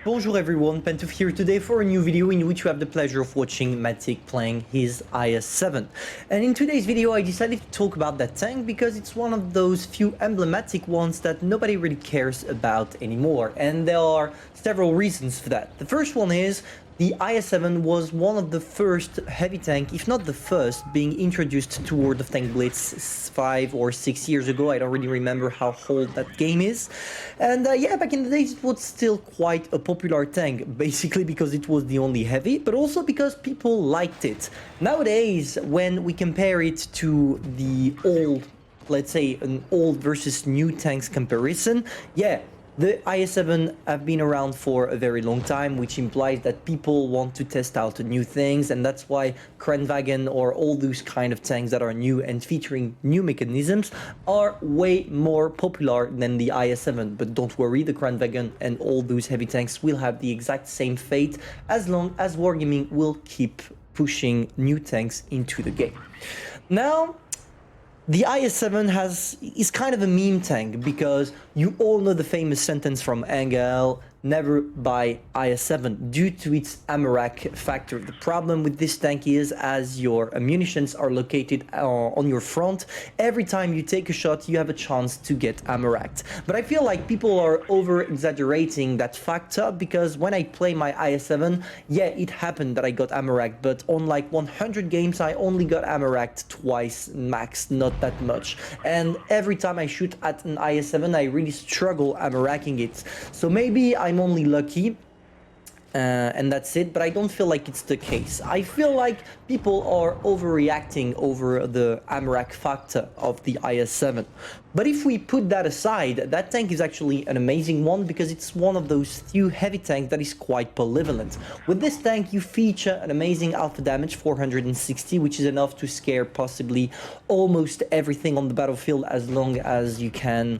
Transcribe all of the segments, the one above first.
Bonjour everyone, Pantoufleee here today for a new video in which you have the pleasure of watching Matic playing his IS-7. And in today's video I decided to talk about that tank because it's one of those few emblematic ones that nobody really cares about anymore. And there are several reasons for that. The first one is the IS-7 was one of the first heavy tank, if not the first, being introduced to World of Tank Blitz 5 or 6 years ago. I don't really remember how old that game is. And yeah, back in the days it was still quite a popular tank, basically because it was the only heavy, but also because people liked it. Nowadays, when we compare it to the old, let's say an old versus new tanks comparison, yeah, the IS-7 have been around for a very long time, which implies that people want to test out new things, and that's why Kranwagen or all those kind of tanks that are new and featuring new mechanisms are way more popular than the IS-7. But don't worry, the Kranwagen and all those heavy tanks will have the exact same fate as long as Wargaming will keep pushing new tanks into the game. Now, the IS-7 is kind of a meme tank because you all know the famous sentence from Engel, never buy IS-7 due to its Amarak factor. The problem with this tank is as your munitions are located on your front, every time you take a shot you have a chance to get Amaraked. But I feel like people are over exaggerating that factor because when I play my IS-7, yeah, it happened that I got Amaraked, but on like 100 games I only got Amaraked twice max, not that much. And every time I shoot at an IS-7 I really struggle Amaraking it. So maybe I'm only lucky and that's it, but I don't feel like it's the case. I feel like people are overreacting over the Amarak factor of the IS-7. But if we put that aside, that tank is actually an amazing one because it's one of those few heavy tanks that is quite polyvalent. With this tank you feature an amazing alpha damage, 460, which is enough to scare possibly almost everything on the battlefield as long as you can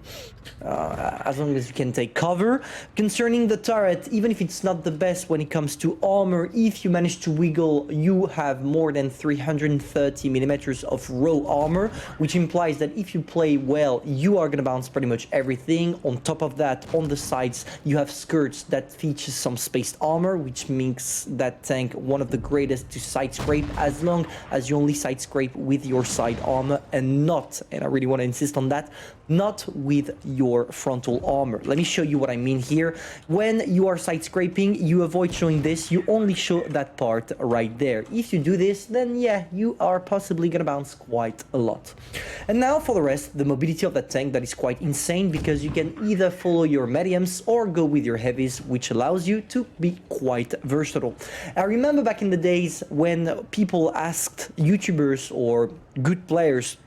take cover. Concerning the turret, even if it's not the best when it comes to armor, if you manage to wiggle, you have more than 330 millimeters of raw armor, which implies that if you play well, you are gonna bounce pretty much everything. On top of that, on the sides, you have skirts that features some spaced armor, which makes that tank one of the greatest to side scrape as long as you only side scrape with your side armor and not, and I really want to insist on that, not with your frontal armor. Let me show you what I mean here. When you are side scraping, you avoid showing this, you only show that part right there. If you do this, then yeah, you are possibly gonna bounce quite a lot. And now for the rest, the mobility of that tank, that is quite insane because you can either follow your mediums or go with your heavies, which allows you to be quite versatile. I remember back in the days when people asked YouTubers or good players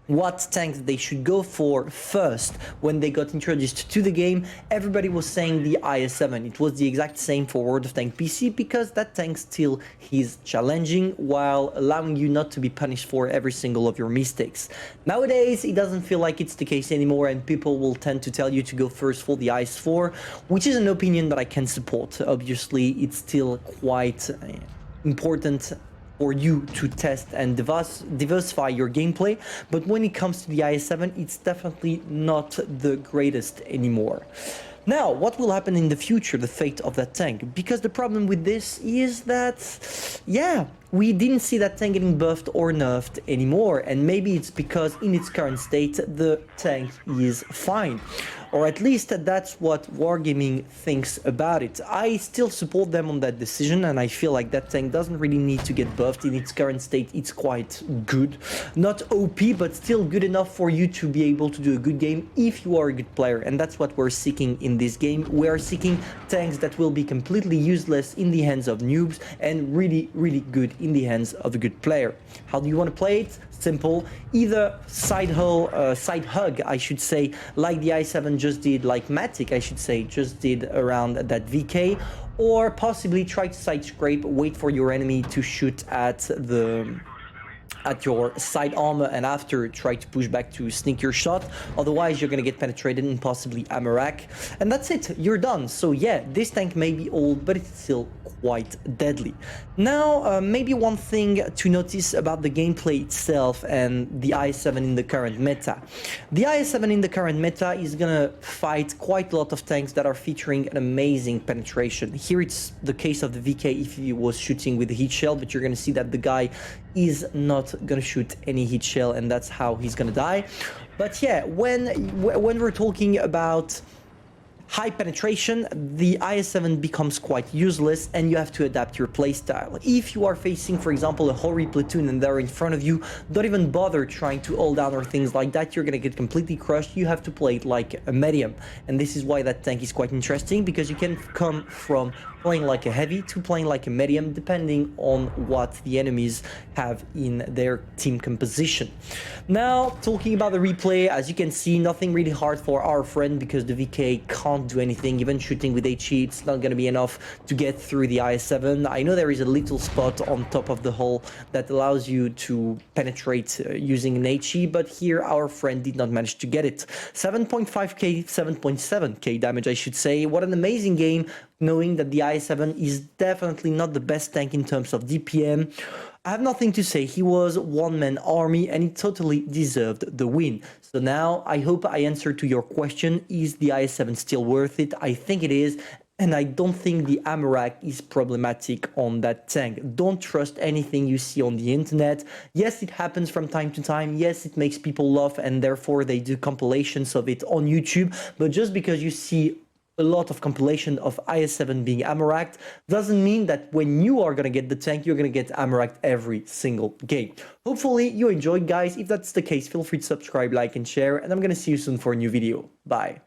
what tanks they should go for first when they got introduced to the game, everybody was saying the IS-7. It was the exact same for World of Tank PC because that tank still is challenging while allowing you not to be punished for every single of your mistakes. Nowadays, it doesn't feel like it's the case anymore and people will tend to tell you to go first for the IS-4, which is an opinion that I can support. Obviously, it's still quite important for you to test and diversify your gameplay, but when it comes to the IS-7, it's definitely not the greatest anymore. Now, what will happen in the future, the fate of that tank? Because the problem with this is that, yeah, we didn't see that tank getting buffed or nerfed anymore, and maybe it's because in its current state, the tank is fine. Or at least that's what Wargaming thinks about it. I still support them on that decision, and I feel like that tank doesn't really need to get buffed. In its current state, it's quite good. Not OP, but still good enough for you to be able to do a good game if you are a good player, and that's what we're seeking in this game. We are seeking tanks that will be completely useless in the hands of noobs and really, really good in the hands of a good player. How do you want to play it? Simple. Either side hug, I should say, like the i7 just did, like Matic, I should say, just did around that VK, or possibly try to side scrape, wait for your enemy to shoot at the at your side armor and after try to push back to sneak your shot. Otherwise, you're gonna get penetrated and possibly ammo rack. And that's it, you're done. So yeah, this tank may be old, but it's still quite deadly. Now, maybe one thing to notice about the gameplay itself and the IS-7 in the current meta. The IS-7 in the current meta is gonna fight quite a lot of tanks that are featuring an amazing penetration. Here it's the case of the VK if he was shooting with the heat shell, but you're gonna see that the guy is not gonna shoot any heat shell, and that's how he's gonna die. But yeah, when we're talking about high penetration, the IS-7 becomes quite useless and you have to adapt your playstyle. If you are facing, for example, a Hori platoon and they're in front of you, don't even bother trying to hold down or things like that. You're gonna get completely crushed. You have to play it like a medium. And this is why that tank is quite interesting, because you can come from playing like a heavy to playing like a medium, depending on what the enemies have in their team composition. Now, talking about the replay, as you can see, nothing really hard for our friend because the VK can't do anything. Even shooting with HE, it's not going to be enough to get through the IS-7. I know there is a little spot on top of the hull that allows you to penetrate using an HE, but here our friend did not manage to get it. 7.5k, 7.7k damage, I should say. What an amazing game, knowing that the IS-7 is definitely not the best tank in terms of DPM. I have nothing to say. He was one-man army and he totally deserved the win. So now I hope I answered to your question. Is the IS-7 still worth it? I think it is. And I don't think the ammo rack is problematic on that tank. Don't trust anything you see on the internet. Yes, it happens from time to time. Yes, it makes people laugh and therefore they do compilations of it on YouTube. But just because you see a lot of compilation of IS-7 being ammo racked doesn't mean that when you are going to get the tank, you're going to get ammo racked every single game. Hopefully you enjoyed, guys. If that's the case, feel free to subscribe, like, and share, and I'm going to see you soon for a new video. Bye.